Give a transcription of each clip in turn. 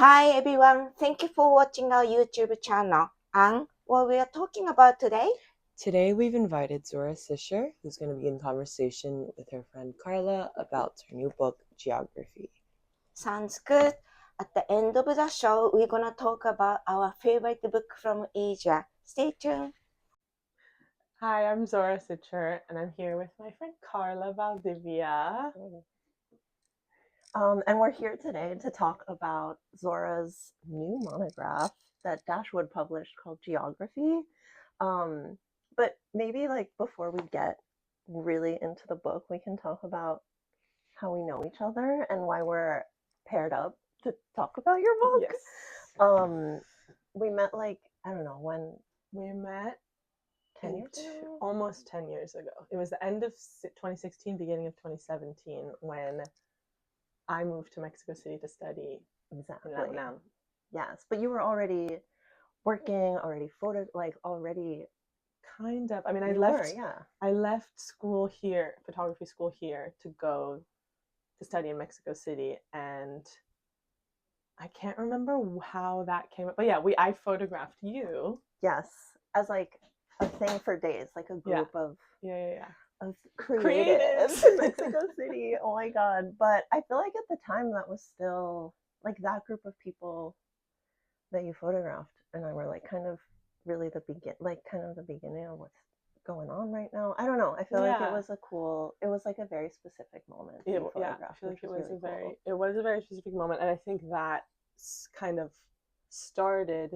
Hi everyone, thank you for watching our YouTube channel. And what we are talking about today? Today we've invited Zora Sicher, who's going to be in conversation with her friend Carla about her new book, Geography. Sounds good. At the end of the show, we're gonna talk about our favorite book from Asia. Stay tuned. Hi, I'm Zora Sicher, and I'm here with my friend Carla Valdivia. And we're here today to talk about Zora's new monograph that Dashwood published called Geography. But maybe before we get really into the book, we can talk about how we know each other and why we're paired up to talk about your book. Yes. We met I don't know when. We met 10 years ago? Almost 10 years ago. It was the end of 2016, beginning of 2017, when I moved to Mexico City to study. Exactly. Now. Yes, but you were already working, already already. Kind of. I mean, I left school here, photography school here, to go to study in Mexico City, and I can't remember how that came up. But yeah, I photographed you. Yes, as a thing for days, a group of creatives in Mexico City. Oh my god. But I feel like at the time that was still that group of people that you photographed and I were kind of really the beginning of what's going on right now. I don't know. I feel like it was a very specific moment. I feel like it was a very specific moment, and I think that kind of started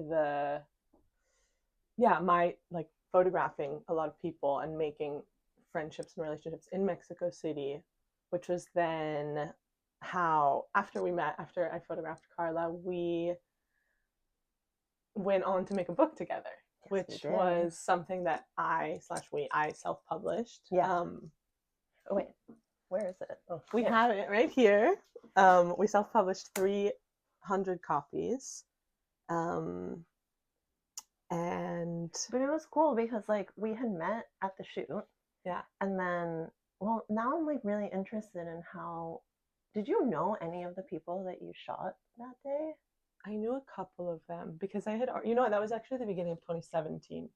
my photographing a lot of people and making friendships and relationships in Mexico City, which was then how after I photographed Carla, we went on to make a book together. Yes, which was something that I self-published. Yeah. Wait, where is it? Oh, we have it right here. We self-published 300 copies. But it was cool because we had met at the shoot. Yeah. And then now I'm really interested in how did you know any of the people that you shot that day? I knew a couple of them because I had, that was actually the beginning of 2017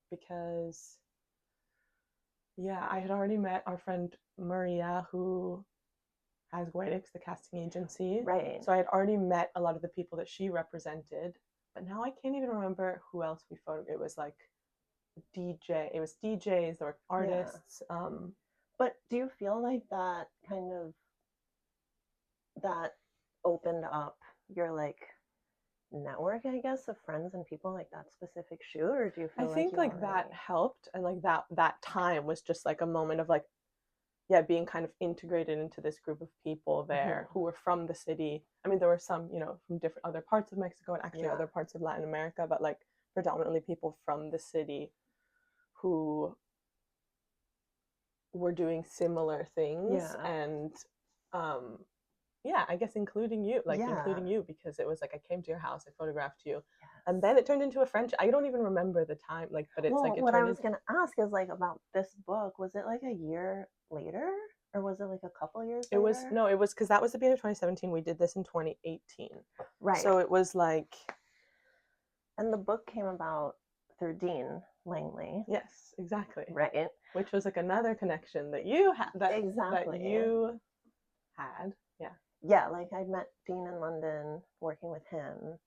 because, I had already met our friend Maria, who has Guedix, the casting agency. Right. So I had already met a lot of the people that she represented, but now I can't even remember who else we photographed. It was it was DJs, there were artists. Yeah. But do you feel like that kind of, that opened up your network, I guess, of friends and people that specific shoot, or do you feel I think that helped, and that time was just a moment of being kind of integrated into this group of people there who were from the city. I mean, there were some from different other parts of Mexico and actually other parts of Latin America, but predominantly people from the city who were doing similar things. And I guess including you, because it was I came to your house, I photographed you, and then it turned into a friendship. I don't even remember the time, but it's what I was gonna ask is about this book. Was it a year later, or was it a couple years later? It was because that was the beginning of 2017. We did this in 2018, right? So it was and the book came about through Dean Langley. Yes, exactly. Right. Which was another connection that you had. Exactly. That you had. Yeah. Yeah, I'd met Dean in London working with him,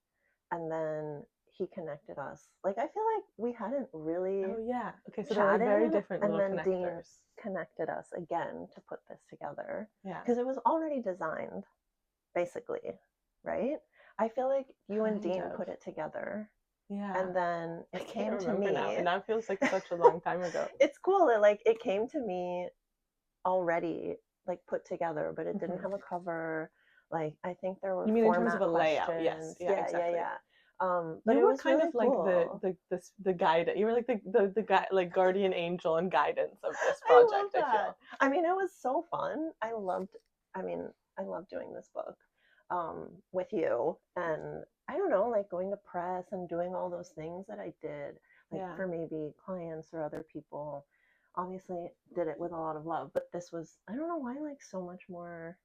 and then he connected us. I feel like we hadn't really. Oh yeah. Okay, so chatted, they were very different. And then connectors. Dean connected us again to put this together. Yeah. Because it was already designed, basically, right? I feel like you and Dean put it together. Yeah. And then it came to me. Now, and that feels such a long time ago. It's cool. It came to me already put together, but it didn't have a cover. I think there were. You mean in terms of a questions. layout? Yes. Yeah, exactly. Yeah. But you were was kind really of cool. the guide. You were the guy, guardian angel and guidance of this project. I feel. I mean, it was so fun. I loved doing this book with you, and I don't know, going to press and doing all those things that I did, for maybe clients or other people. Obviously, did it with a lot of love, but this was, I don't know why, so much more,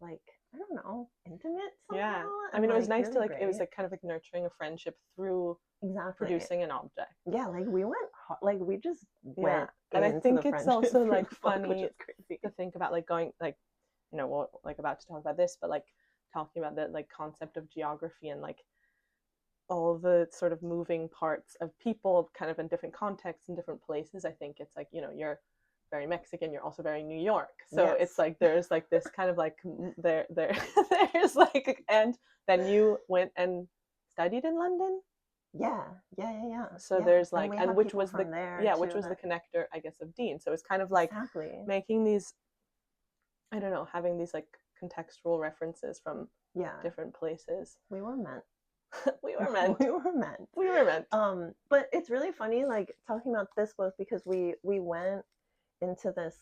I I don't know, intimate somehow. Yeah. I and, mean, it was nice really to like, it was great. like kind of like nurturing a friendship through exactly producing an object. Yeah, like we went like we just Yeah. went And I into think the it's friendship also through like the book, which funny is crazy. to think about like going like, you know, we're like about to talk about this, but like talking about the like concept of geography and like all the sort of moving parts of people kind of in different contexts and different places. I think it's like, you know, you're very Mexican, you're also very New York, so Yes. it's like there's like this kind of like there's like, and then you went and studied in London. Yeah. So Yeah. there's And like, we and had which people was the from there which too was the that- connector, I guess, of Dean. So it's kind of like exactly. making these, I don't know, having these like contextual references from Yeah. different places. We were meant. We were meant. We were meant. We were meant. But it's really funny, like talking about this book because we went into this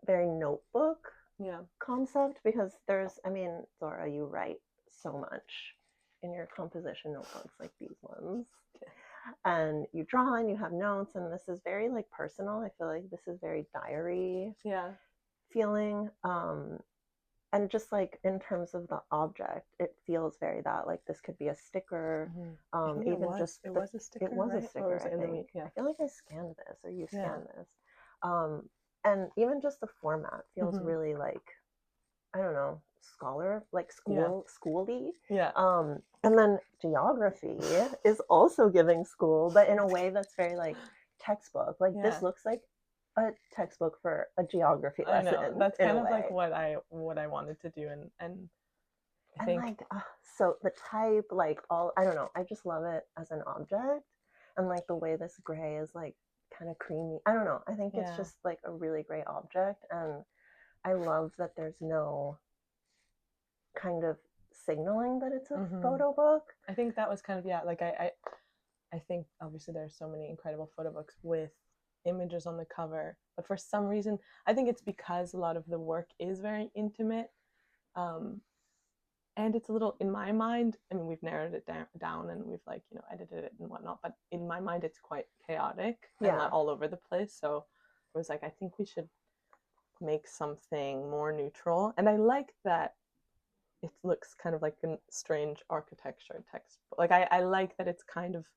very notebook Yeah. concept because there's, I mean, Zora, you write so much in your composition notebooks like these ones. And you draw and you have notes, and this is very like personal. I feel like this is very diary Yeah. feeling. And just like in terms of the object, it feels very that like this could be a sticker. I think Even just it was a sticker. it was right? a Or sticker. was it in the week? Yeah. I feel like I scanned this or you Yeah. scanned this. And even just the format feels Mhm. really like, I don't know, scholar, like Yeah. schooly. Yeah. And then geography is also giving school, but in a way that's very like textbook. Like this Yeah. looks like a textbook for a geography I lesson. know. That's in kind a of like way. what I wanted to do, and I And think like so the type, like all, I don't know, I just love it as an object, and like the way this gray is like kind of creamy, I don't know, I think it's Yeah. just like a really great object, and I love that there's no kind of signaling that it's a Mhm. photo book. I think that was kind of, yeah, like I think obviously there's so many incredible photo books with images on the cover, but for some reason I think it's because a lot of the work is very intimate, and it's a little, in my mind, I mean, we've narrowed it down and we've like, you know, edited it and whatnot, but in my mind it's quite chaotic and Yeah. like all over the place. So it was like, I think we should make something more neutral, and I like that it looks kind of like a strange architecture text. Like I like that it's kind of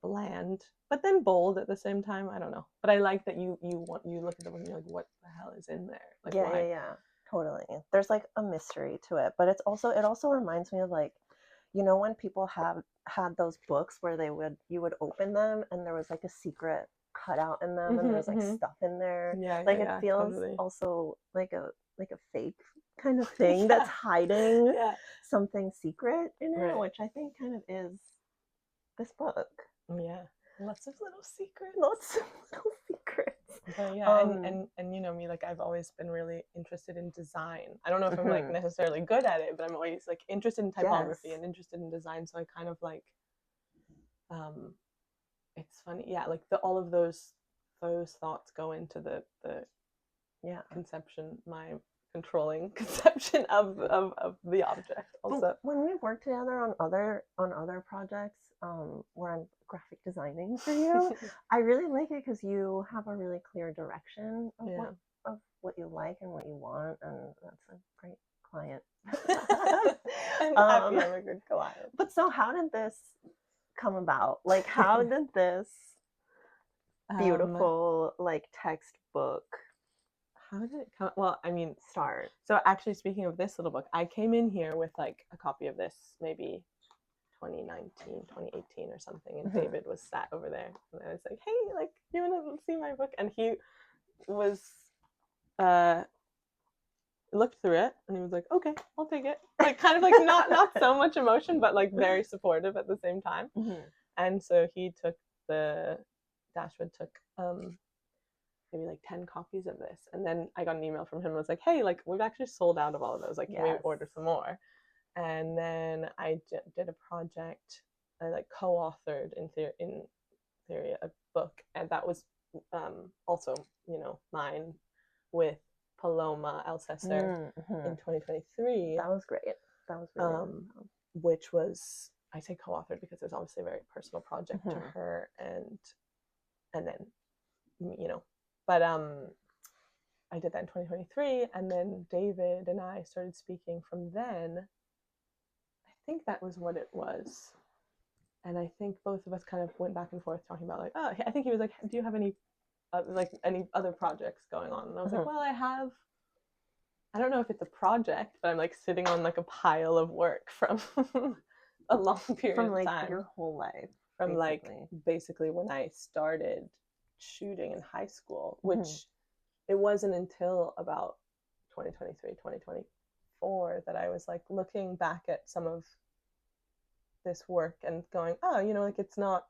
bland, but then bold at the same time. I don't know, but I like that you look at the book and you're like, what the hell is in there? Like, why? Yeah, totally. There's like a mystery to it, but it also reminds me of like, you know, when people have had those books where you would open them and there was like a secret cutout in them, and there's like stuff in there. Yeah, Like yeah, it feels totally. also like a fake kind of thing that's hiding Yeah. something secret in it, Right. which I think kind of is this book. Yeah, lots of little secrets. Lots of little secrets. But yeah, and you know me, like I've always been really interested in design. I don't know if I'm like necessarily good at it, but I'm always like interested in typography Yes. and interested in design. So I kind of like, it's funny, yeah, like all of those thoughts go into the conception, my controlling conception of the object. Also, but when we work together on other projects, where I'm graphic designing for you, I really like it because you have a really clear direction of what you like and what you want, and that's a great client. I'm happy I'm a good client. But so how did this come about? Like, how did this beautiful like textbook, how did it come? Well, I mean, start? So actually, speaking of this little book, I came in here with like a copy of this maybe 2019, 2018 or something, and David was sat over there, and I was like, hey, like, you want to see my book? And he was looked through it and he was like, okay, I'll take it, like kind of like not so much emotion, but like very supportive at the same time. And so he took Dashwood took maybe like 10 copies of this, and then I got an email from him and was like, hey, like we've actually sold out of all of those, like can we order some more? And then I did a project, I like co-authored in theory a book, and that was also, you know, mine with Paloma Elsesser in 2023. That was great. That was really which was, I say co-authored because it was obviously a very personal project to her, and then, you know, but I did that in 2023, and then David and I started speaking from then. I think that was what it was. And I think both of us kind of went back and forth talking about like, oh, I think he was like, do you have any any other projects going on? And I was like, well, I have, I don't know if it's a project, but I'm like sitting on like a pile of work from a long period From like of time. your whole life. From basically. like basically when I started shooting in high school, which it wasn't until about 2023, 2024 that I was like looking back at some of this work and going, oh, you know, like it's not,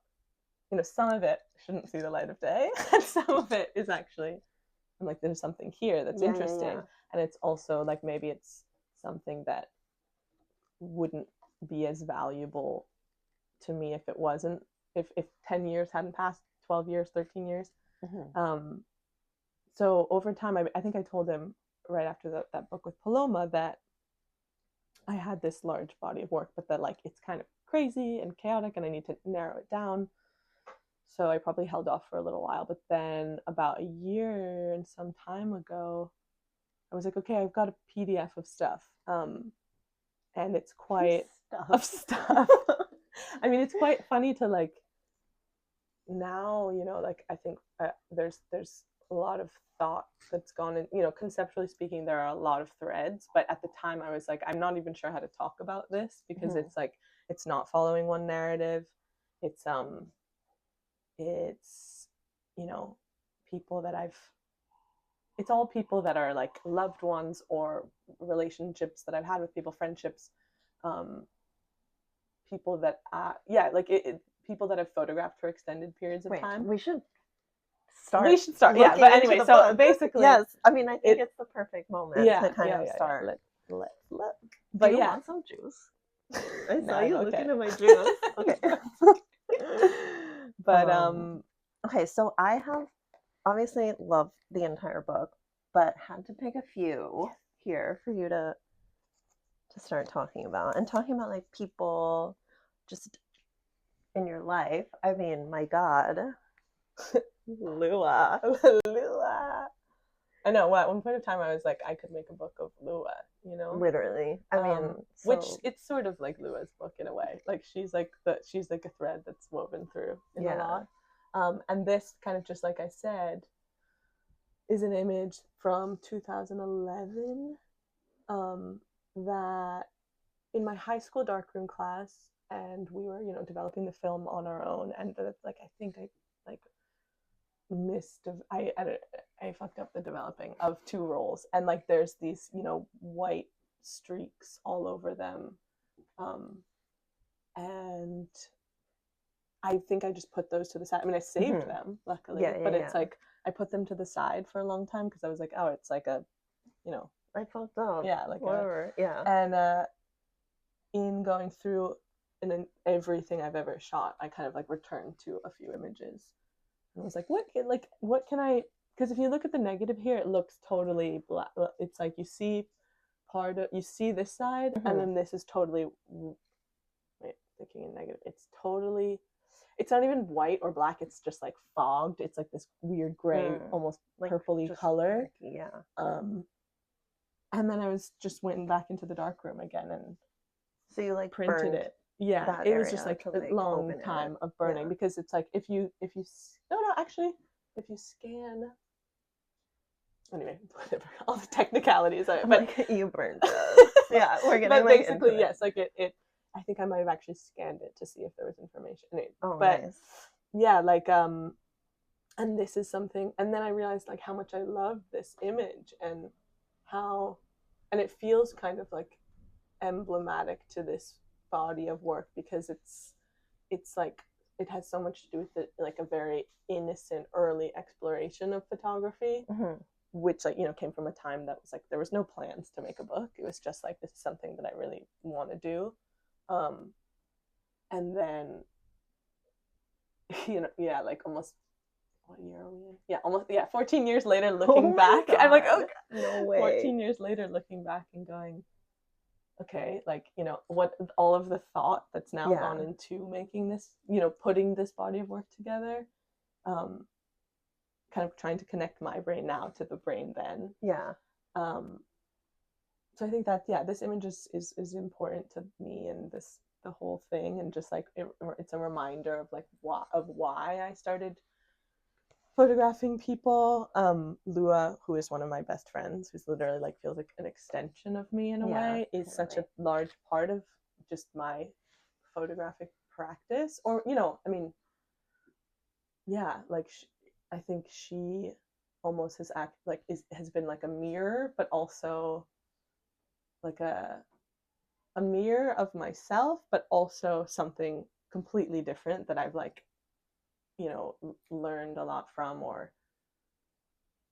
you know, some of it shouldn't see the light of day, and some of it is actually, I'm like, there's something here that's interesting. And it's also like maybe it's something that wouldn't be as valuable to me if it wasn't, if 10 years hadn't passed, 12 years, 13 years. So over time, I think I told him right after that book with Paloma that I had this large body of work, but that like it's kind of crazy and chaotic and I need to narrow it down. So I probably held off for a little while, but then about a year and some time ago, I was like, okay, I've got a PDF of stuff. And it's quite of stuff. I mean, it's quite funny to like now, you know, like I think there's a lot of thought that's gone in, you know, conceptually speaking, there are a lot of threads, but at the time I was like, I'm not even sure how to talk about this because it's like, it's not following one narrative. It's, you know, people that it's all people that are like loved ones or relationships that I've had with people, friendships, people that, people that I've photographed for extended periods of time. We should start. Yeah, but anyway, so book. basically, yes. I mean, I think it's the perfect moment to kind of start. But Do you want some juice? I saw you looking at my juice. Okay. But okay, so I have obviously loved the entire book, but had to pick a few here for you to start talking about like people just in your life. I mean, my God. Lua. I know, at one point of time I was like, I could make a book of Lua, you know? Literally. I mean, which it's sort of like Lua's book in a way. Like she's like a thread that's woven through in a lot. And this kind of, just like I said, is an image from 2011 that in my high school darkroom class, and we were, you know, developing the film on our own, and like I think I like I fucked up the developing of 2 rolls, and like there's these, you know, white streaks all over them, and I think I just put those to the side. I mean, I saved them luckily, but it's like I put them to the side for a long time because I was like, oh, it's like a, you know, I fucked up. Yeah, like whatever. And in going through in everything I've ever shot, I kind of like returned to a few images. I was like, what can I, because if you look at the negative here, it looks totally black. It's like you see this side, and then this is totally, thinking in negative, it's not even white or black, it's just like fogged. It's like this weird gray, almost like purpley color. And then I went back into the dark room again, and so you like printed it. Yeah, it was just like a long time of burning, because it's like if you scan, anyway, whatever, all the technicalities of it, but like, you burned it. Yeah, we're getting but like basically yes, like it I think I might have actually scanned it to see if there was information. Anyway, nice. Yeah, like and this is something, and then I realized like how much I love this image, and it feels kind of like emblematic to this body of work, because it's like it has so much to do with it, like a very innocent early exploration of photography, which, like, you know, came from a time that was like there was no plans to make a book. It was just like, this is something that I really want to do, and then, you know, like almost, what year are we in? 14 years later, looking back, I'm like, oh, no way. 14 years later, looking back and going, okay, like, you know, what all of the thought that's now gone into making this, you know, putting this body of work together, kind of trying to connect my brain now to the brain then. Yeah. So I think that, yeah, this image is important to me, and the whole thing, and just like it's a reminder of like why I started photographing people. Lua, who is one of my best friends, who's literally like feels like an extension of me in a way, is such a large part of just my photographic practice. Or, you know, I mean, yeah, like I think she almost has has been like a mirror, but also like a mirror of myself, but also something completely different that I've like, you know, learned a lot from, or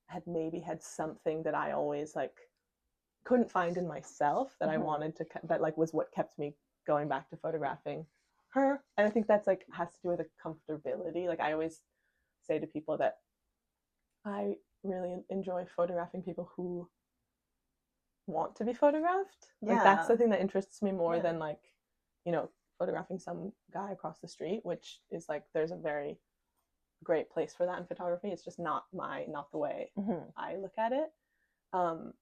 had maybe had something that I always like couldn't find in myself that I wanted to, that like was what kept me going back to photographing her. And I think that's like has to do with a comfortability. Like I always say to people that I really enjoy photographing people who want to be photographed. Like that's the thing that interests me more than like, you know, photographing some guy across the street, which is like, there's a very great place for that in photography. It's just not the way I look at it. And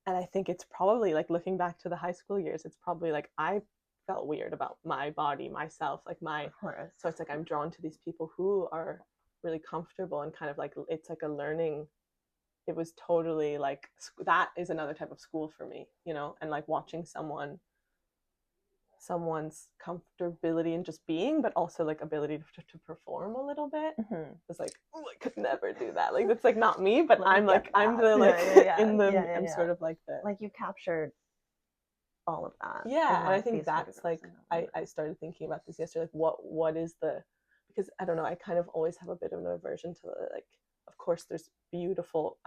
I think it's probably like, looking back to the high school years, it's probably like I felt weird about my body, myself, like so it's like I'm drawn to these people who are really comfortable, and kind of like it's like a learning. It was totally like, that is another type of school for me, you know. And like watching someone's comfortability in just being, but also like ability to perform a little bit. It's like, oh, I could never do that. Like it's like not me, but I'm like I'm the like I'm sort of like the, like you captured all of that. Yeah, and I think that's like I started thinking about this yesterday. Like what is the, because I don't know, I kind of always have a bit of an aversion to like, of course there's beautiful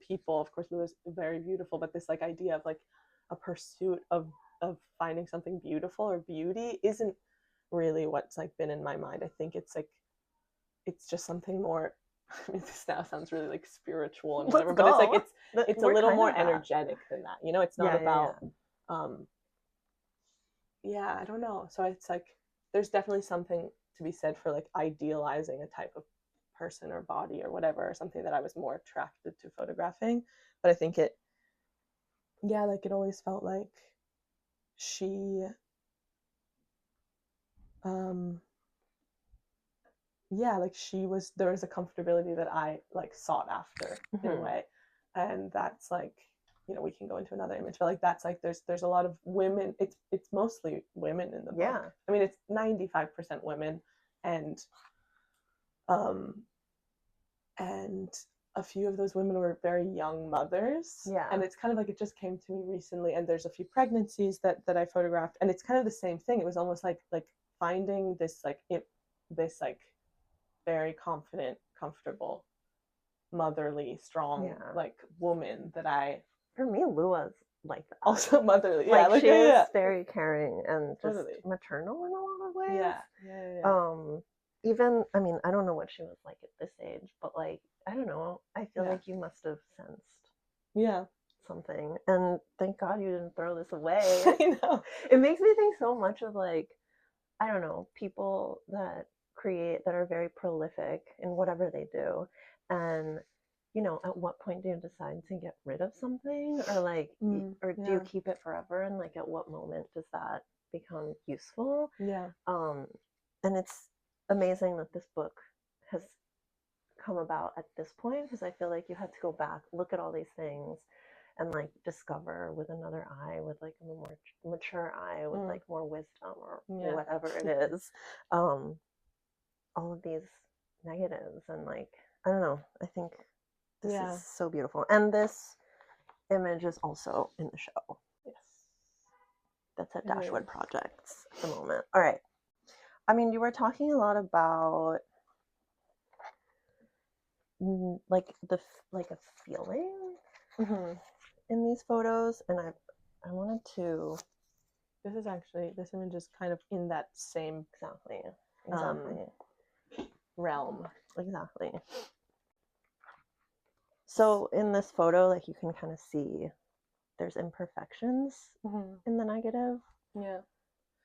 people, of course Lua's very beautiful, but this like idea of like a pursuit of finding something beautiful or beauty isn't really what's like been in my mind. I think it's like, it's just something more, I mean, this now sounds really like spiritual and whatever, but it's like it's a little more energetic than that, you know. It's not about I don't know. So it's like there's definitely something to be said for like idealizing a type of person or body or whatever, or something that I was more attracted to photographing. But I think it always felt like she like there was a comfortability that I like sought after in a way. And that's like, you know, we can go into another image, but like that's like there's a lot of women. It's mostly women in the book. I mean, it's 95% women, and a few of those women were very young mothers. And it's kind of like, it just came to me recently, and there's a few pregnancies that I photographed, and it's kind of the same thing. It was almost like finding this very confident, comfortable, motherly, strong like woman that for me, Lua's like that. Also motherly. Like she is very caring and just maternal in a lot of ways. Even, I mean, I don't know what she was like at this age, but like, I don't know, I feel like you must have sensed something, and thank God you didn't throw this away. I know. It makes me think so much of like, I don't know, people that create, that are very prolific in whatever they do, and you know, at what point do you decide to get rid of something, or like or do you keep it forever, and like at what moment does that become useful? And it's amazing that this book has come about at this point, because I feel like you had to go back, look at all these things, and like discover with another eye, with like a more mature eye, with like more wisdom, or whatever it is, all of these negatives. And like, I don't know, I think this is so beautiful. And this image is also in the show. That's at Dashwood Projects at the moment. All right. I mean, you were talking a lot about like a feeling in these photos, and I wanted to. This image is kind of in that same realm. Exactly. So in this photo, like you can kind of see there's imperfections in the negative.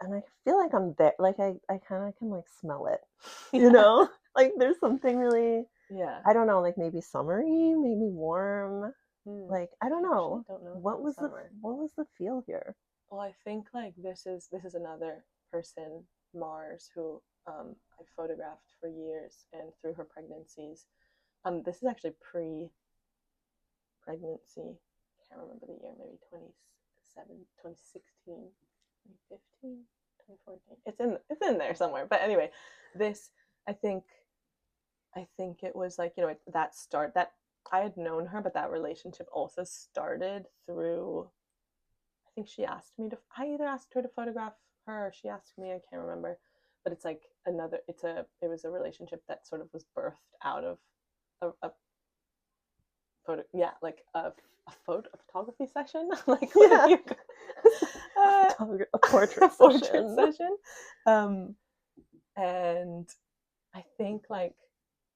And I feel like I'm there, like I kind of can like smell it, you know? Like there's something really Yeah. I don't know, like maybe summery, maybe warm. Like I don't know. Don't know What was summer. what was the feel here? Well, I think like this is another person, Mars, who I photographed for years and through her pregnancies. This is actually pre-pregnancy. Can't remember the year, maybe 2016, 2015, 2014. It's in there somewhere. But anyway, this I think it was like, you know, that I had known her, but that relationship also started through, I think she asked me to, I either asked her to photograph her or she asked me, I can't remember, but it's like it was a relationship that sort of was birthed out of a photo, yeah, like a photography session, like Yeah. a portrait session. And I think like,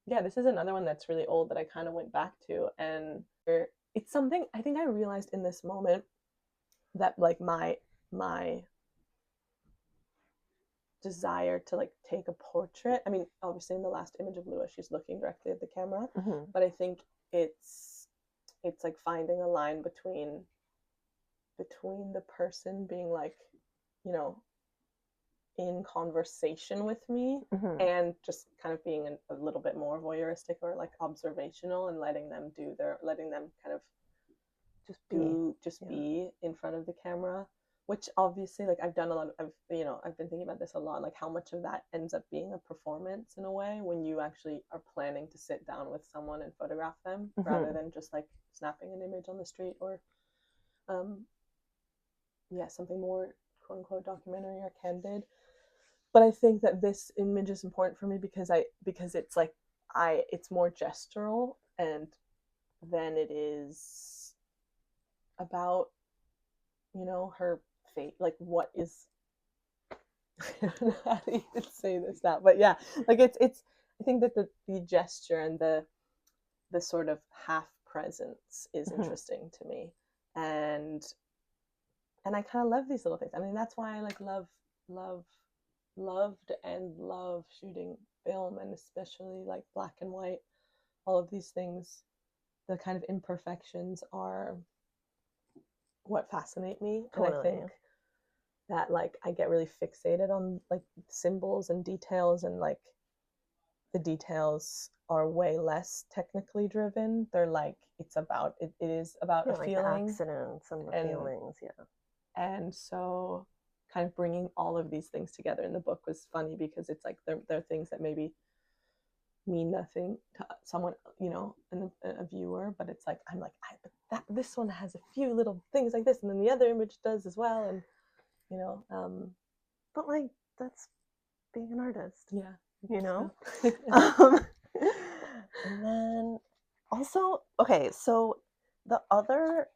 yeah, this is another one that's really old that I kind of went back to, and it's something I think I realized in this moment that like my desire to like take a portrait. I mean, obviously in the last image of Lua, she's looking directly at the camera, but I think it's like finding a line between the person being like, you know, in conversation with me and just kind of being a little bit more voyeuristic or like observational and letting them kind of just be in front of the camera, which obviously like I've been thinking about this a lot, like how much of that ends up being a performance in a way when you actually are planning to sit down with someone and photograph them rather than just like snapping an image on the street or something more quote unquote documentary or candid. But I think that this image is important for me because it's like it's more gestural and then it is about, you know, her fate, like what is I don't know how to even say this now, but yeah, like it's I think that the gesture and the sort of half presence is interesting to me, and I kind of love these little things. I mean, that's why I like loved and love shooting film, and especially like black and white. All of these things, the kind of imperfections are what fascinate me. Totally. And I think that like I get really fixated on like symbols and details, and like the details are way less technically driven. They're like it is about a like feeling, the accidents and the feelings, and so kind of bringing all of these things together in the book was funny because it's like they're things that maybe mean nothing to someone, you know, a viewer, but it's like I'm like this one has a few little things like this, and then the other image does as well, and you know, but like that's being an artist, you know. And then also, okay, so the other,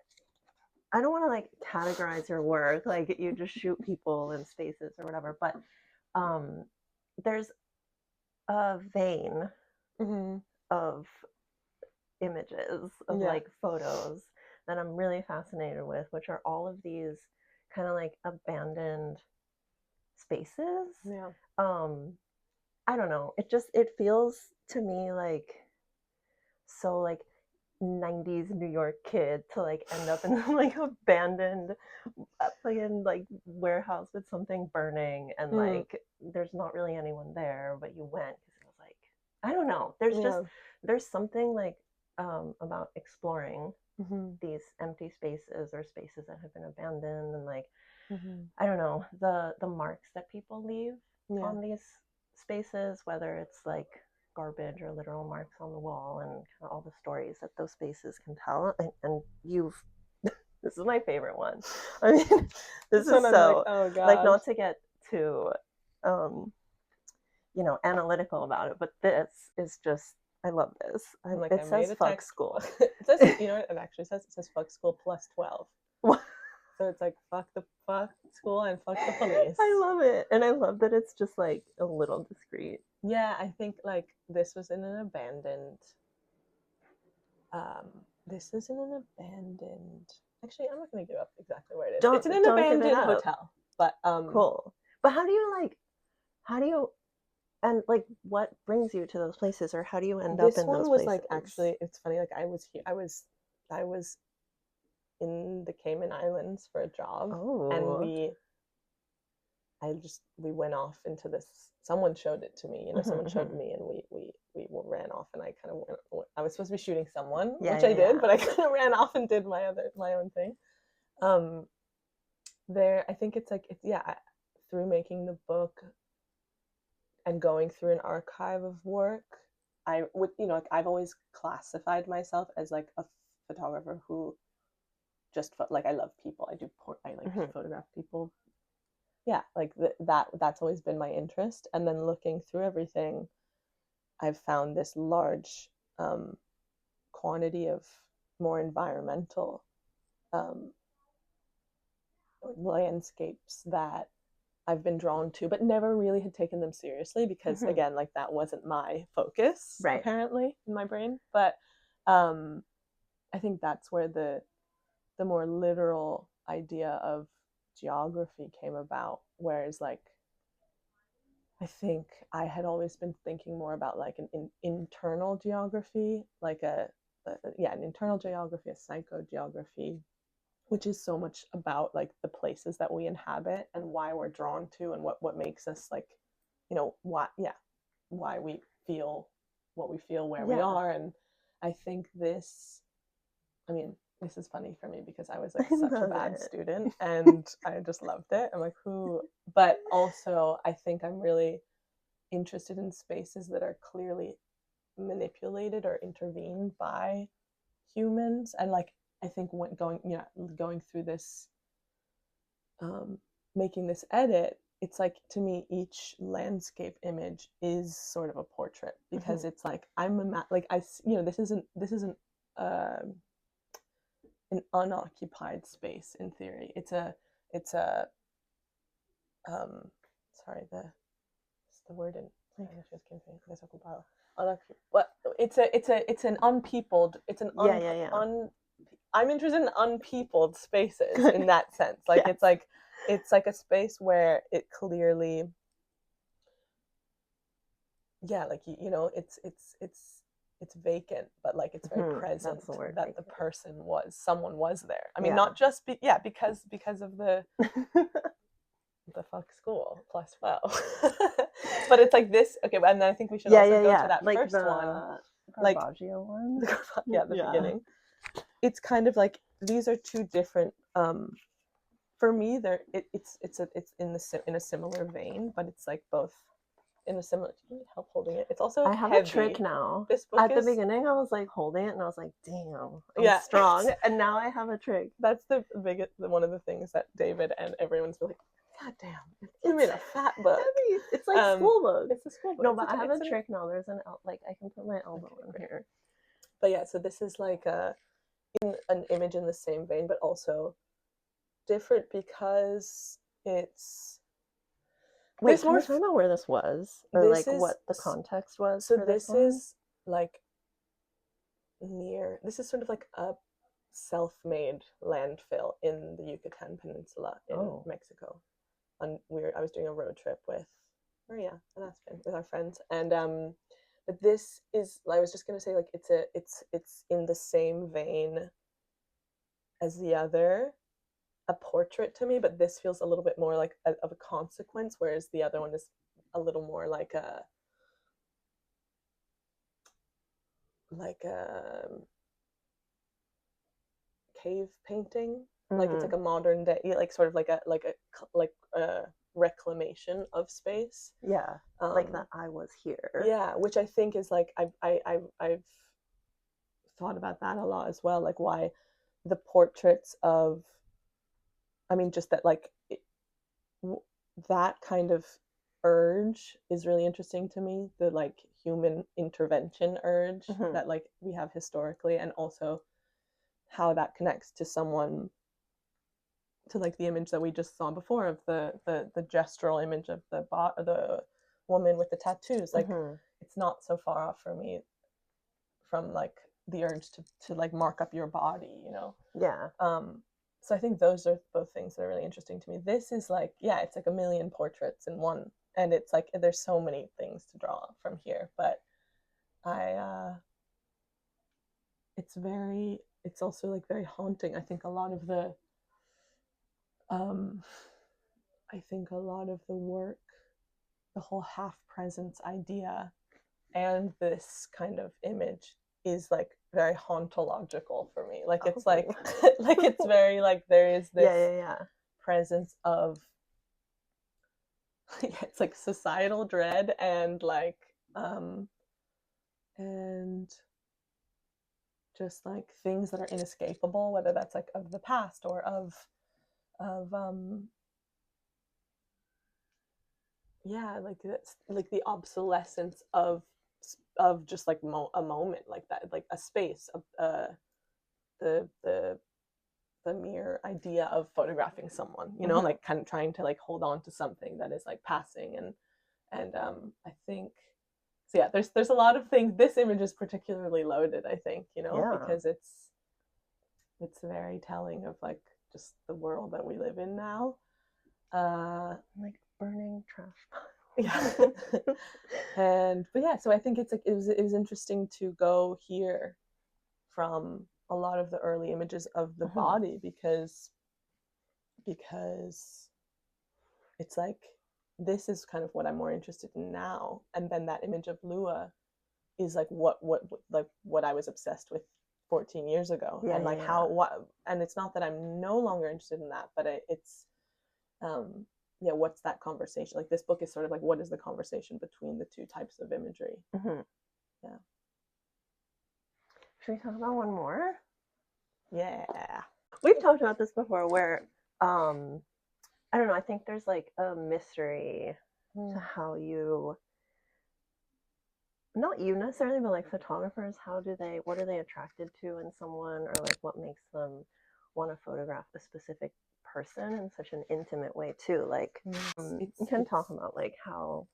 I don't want to like categorize your work like you just shoot people in spaces or whatever, but there's a vein of images of like photos that I'm really fascinated with, which are all of these kind of like abandoned spaces. I don't know, it feels to me like so like 90s New York kid to like end up in like abandoned fucking like warehouse with something burning, and like there's not really anyone there, but you went because it was like, I don't know, there's something like about exploring these empty spaces or spaces that have been abandoned, and like I don't know, the marks that people leave on these spaces, whether it's like garbage or literal marks on the wall, and kind of all the stories that those spaces can tell. And you've this is my favorite one. I mean, this is so like, oh god, like not to get too you know, analytical about it, but this is just, I love this. Like, it says fuck school. It says, you know what it actually says? It says fuck school plus 12. So it's like fuck school and fuck the police. I love it. And I love that it's just like a little discreet. Yeah, I think like this was in an abandoned actually I'm not gonna give up exactly where it is. It's in an abandoned hotel. But cool. But how do you And like, what brings you to those places, or how do you end This up in one those was places? like, actually, it's funny, like I was in the Cayman Islands for a job, and Oh. we went off into this. Someone showed it to me, you know. Someone showed me, and we ran off, and I kind of I was supposed to be shooting someone, which I did, but I kind of ran off and did my own thing. There, I think it's like through making the book and going through an archive of work, I would, you know, like I've always classified myself as like a photographer who just like, I love people. I like to photograph people. Yeah, like that's always been my interest. And then looking through everything, I've found this large quantity of more environmental landscapes that I've been drawn to, but never really had taken them seriously because, again, like that wasn't my focus, apparently, in my brain. But I think that's where the more literal idea of geography came about. Whereas, like, I think I had always been thinking more about like an internal geography, like an internal geography, a psychogeography, which is so much about like the places that we inhabit and why we're drawn to, and what makes us, like, you know, why we feel what we feel where we are. And I think this is funny for me because I was like such a bad student, and I just loved it. I'm like, but also I think I'm really interested in spaces that are clearly manipulated or intervened by humans. And like, I think when going through this, making this edit, it's like, to me, each landscape image is sort of a portrait, because it's like this isn't an unoccupied space in theory. It's a sorry, what's the word in it's an unpeopled, I'm interested in unpeopled spaces in that sense. Like, it's like a space where it clearly, like, you know, it's vacant, but like it's very present that someone was there. I mean, not just because of the fuck school plus 12, but it's like this. Okay, and then I think we should also go to that like first one, like Garbaggio one. The beginning. It's kind of like, these are two different. For me, it's in a similar vein, but it's like both in a similar. Can you help holding it? It's also I have heavy. A trick now. This book at the beginning, I was like holding it, and I was like, "Damn, I'm strong." And now I have a trick. That's one of the things that David and everyone's like, God damn, you made a fat book. Heavy. It's like school book. It's a school book. No, but I have a trick now. There's I can put my elbow in here. But yeah, so this is like an image in the same vein, but also different because it's. Wait, can you tell me where this was, or like what the context was? So this is like near. This is sort of like a self-made landfill in the Yucatan Peninsula in Mexico. I was doing a road trip with Maria and Aspen, with our friends, and but this is, I was just gonna say, like, it's in the same vein as the other, a portrait to me, but this feels a little bit more like of a consequence, whereas the other one is a little more like a cave painting. Like, it's like a modern day, like sort of like a reclamation of space. Like that I was here. Which I think is like, I've thought about that a lot as well, like why the portraits of, I mean, just that, like, that kind of urge is really interesting to me, the like human intervention urge that like we have historically, and also how that connects to someone, to like the image that we just saw before of the gestural image of the woman with the tattoos. Like, it's not so far off for me from like the urge to like mark up your body, you know. So I think those are both things that are really interesting to me. This is like, it's like a million portraits in one, and it's like there's so many things to draw from here, but it's also like very haunting. I think a lot of the work, the whole half presence idea and this kind of image is like very hauntological for me. Like it's like like it's very like there is this presence of it's like societal dread and like and just like things that are inescapable, whether that's like of the past or of like that's like the obsolescence of just like a moment like that, like a space of the mere idea of photographing someone, you know, like kind of trying to like hold on to something that is like passing, and I think so. Yeah, there's a lot of things. This image is particularly loaded, I think, you know, because it's very telling of like just the world that we live in now. Like burning trash. But yeah, so I think it's like it was interesting to go here from a lot of the early images of the body because it's like this is kind of what I'm more interested in now, and then that image of Lua is like what I was obsessed with 14 years ago, and like and it's not that I'm no longer interested in that, but it's what's that conversation? Like this book is sort of like, what is the conversation between the two types of imagery? Yeah. Should we talk about one more? Yeah. We've talked about this before where, I don't know, I think there's like a mystery to how not you necessarily, but like photographers, what are they attracted to in someone, or like what makes them want to photograph a specific person in such an intimate way too. Like you can talk about like how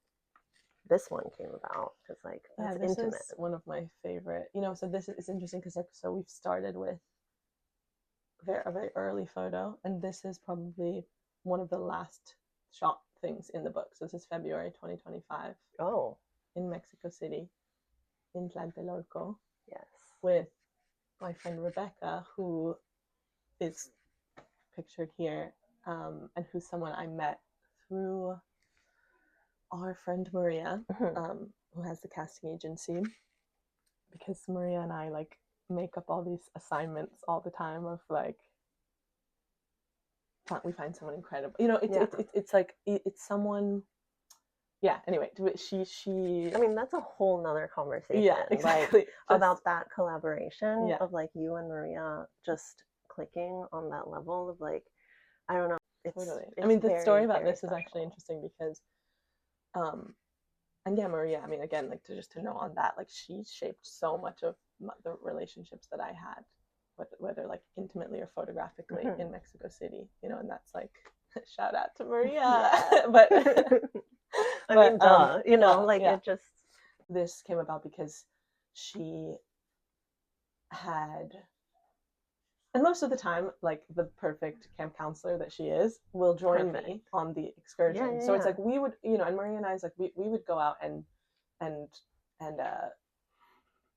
this one came about, because like that's this intimate. is one of my favorite, you know. So this is interesting because like, so we've started with a very early photo, and this is probably one of the last shot things in the book. So this is February 2025 in Mexico City, in Tlatelolco, with my friend Rebecca, who is pictured here, and who's someone I met through our friend Maria, who has the casting agency, because Maria and I like make up all these assignments all the time of like, we find someone incredible, you know. It's like it's someone. Yeah. Anyway, she. I mean, that's a whole nother conversation. Yeah, exactly. Like, about that collaboration of like you and Maria just clicking on that level of like, I don't know. Totally. I mean, the story about this is actually interesting because, and yeah, Maria. I mean, again, like to know on that, like she shaped so much of the relationships that I had, whether like intimately or photographically in Mexico City, you know, and that's like shout out to Maria. But I mean, you know, like it just. This came about because she had, and most of the time, like the perfect camp counselor that she is, will join me on the excursion. So it's like we would, you know, and Maria and I, is like we would go out and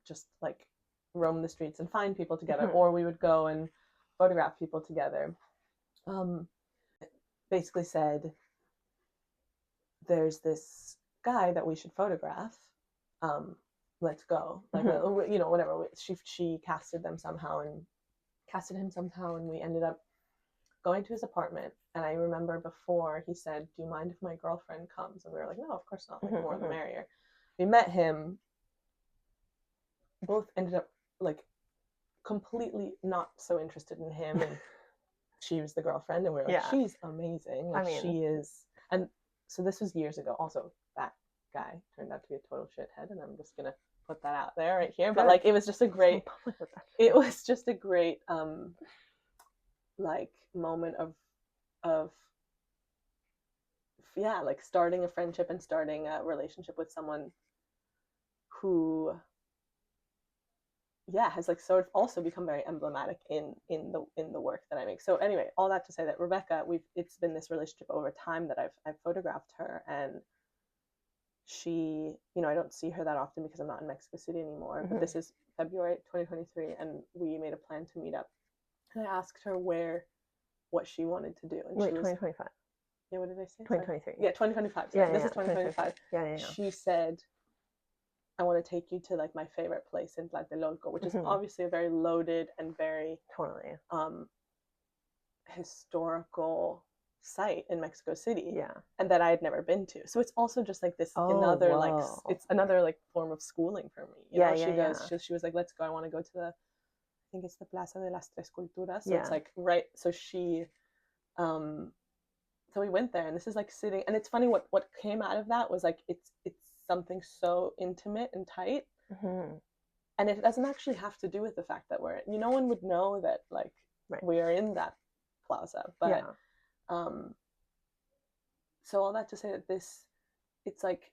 just like roam the streets and find people together, or we would go and photograph people together. Basically said, there's this guy that we should photograph. Let's go. Like, you know, whatever. She casted him somehow, and we ended up going to his apartment. And I remember before he said, "Do you mind if my girlfriend comes?" And we were like, "No, of course not. Like, more the merrier." We met him. Both ended up like completely not so interested in him, and she was the girlfriend, and we were like, she's amazing. Like, I mean, she is. And so this was years ago. Also, that guy turned out to be a total shithead, and I'm just gonna put that out there right here. But like, it was just a great like moment of like starting a friendship and starting a relationship with someone who has like sort of also become very emblematic in the work that I make. So anyway, all that to say that Rebecca, it's been this relationship over time that I've photographed her, and she, you know, I don't see her that often because I'm not in Mexico City anymore. But this is February 2023, and we made a plan to meet up. And I asked her what she wanted to do, and Wait, she was 2025. yeah. What did I say? 2023. Yeah, 2025. Sorry. Yeah, This is 2025. Yeah. She said, I want to take you to like my favorite place in Tlatelolco, which is obviously a very loaded and very Totally. historical site in Mexico City. Yeah. And that I had never been to. So it's also just like this another like it's another like form of schooling for me. You know, she goes, she was like, let's go. I want to go to the, I think it's the Plaza de las Tres Culturas. So it's like right. So she so we went there, and this is like sitting, and it's funny what came out of that was like it's something so intimate and tight, and it doesn't actually have to do with the fact that we're, no one would know that like we are in that plaza, but so all that to say that it's like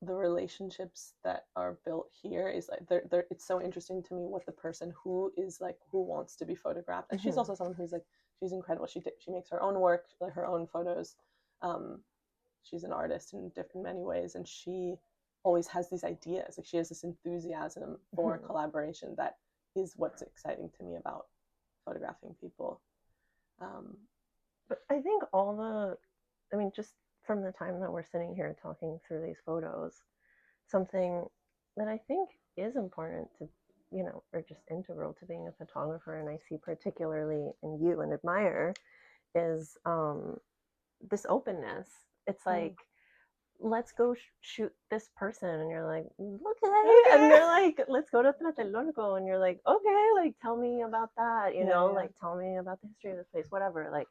the relationships that are built here is like they're it's so interesting to me what the person who is like who wants to be photographed, and she's also someone who's like, she's incredible. She makes her own work, like her own photos. She's an artist in many ways, and she always has these ideas. Like she has this enthusiasm for collaboration that is what's exciting to me about photographing people. But I think just from the time that we're sitting here talking through these photos, something that I think is important to, or just integral to being a photographer, and I see particularly in you and admire, is this openness. It's like, let's go shoot this person, and you're like, okay, and they're like, let's go to Tlatelolco, and you're like, okay, like tell me about that, like tell me about the history of this place, whatever, like,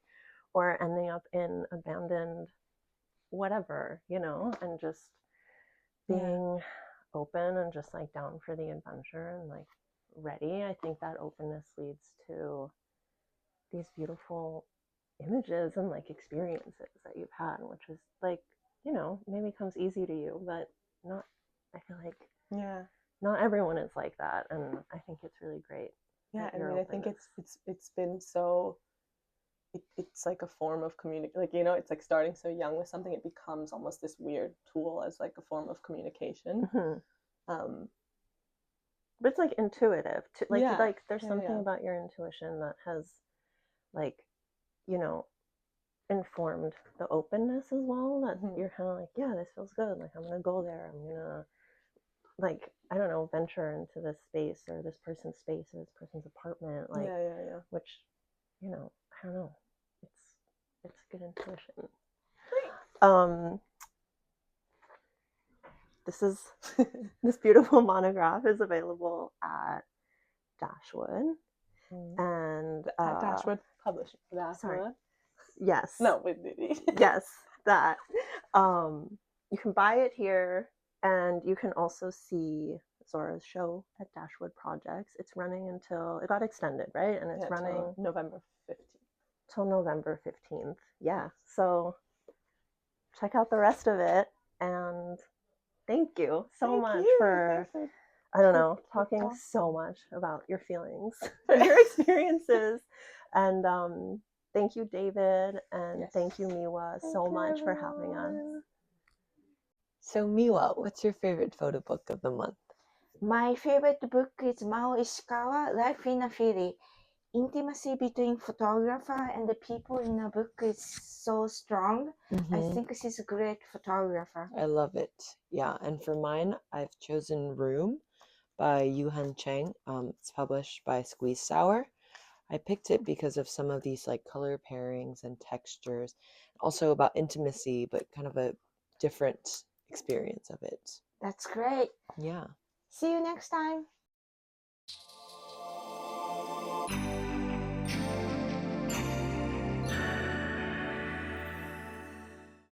or ending up in abandoned whatever, and just being open and just like down for the adventure and like ready. I think that openness leads to these beautiful images and like experiences that you've had, which is like, maybe comes easy to you, but not, I feel like not everyone is like that, and I think it's really great. I mean, I think it's been so it's like a form of communication, like, it's like starting so young with something, it becomes almost this weird tool as like a form of communication. But it's like intuitive to, like there's something about your intuition that has like, informed the openness as well, that you're kind of like, yeah, this feels good, like I'm gonna go there, I'm gonna, like, I don't know, venture into this space or this person's space or this person's apartment, like which, I don't know, it's good intuition. This beautiful monograph is available at Dashwood, and at Dashwood Publishing. Sorry. Yes. No, yes, that. You can buy it here, and you can also see Zora's show at Dashwood Projects. It's running until, it got extended, right? And it's running November 15th. Till November 15th. Yeah. So check out the rest of it, and thank you so much for, I don't know, talking so much about your feelings and your experiences. And thank you, David, and thank you, Miwa, so much for having us. So Miwa, what's your favorite photo book of the month? My favorite book is Mao Ishikawa, Life in a Philly. Intimacy between photographer and the people in the book is so strong. I think she's a great photographer. I love it. Yeah, and for mine, I've chosen Room by Yuhan Cheng. It's published by Squeeze Sour. I picked it because of some of these like color pairings and textures, also about intimacy, but kind of a different experience of it. That's great. Yeah. See you next time.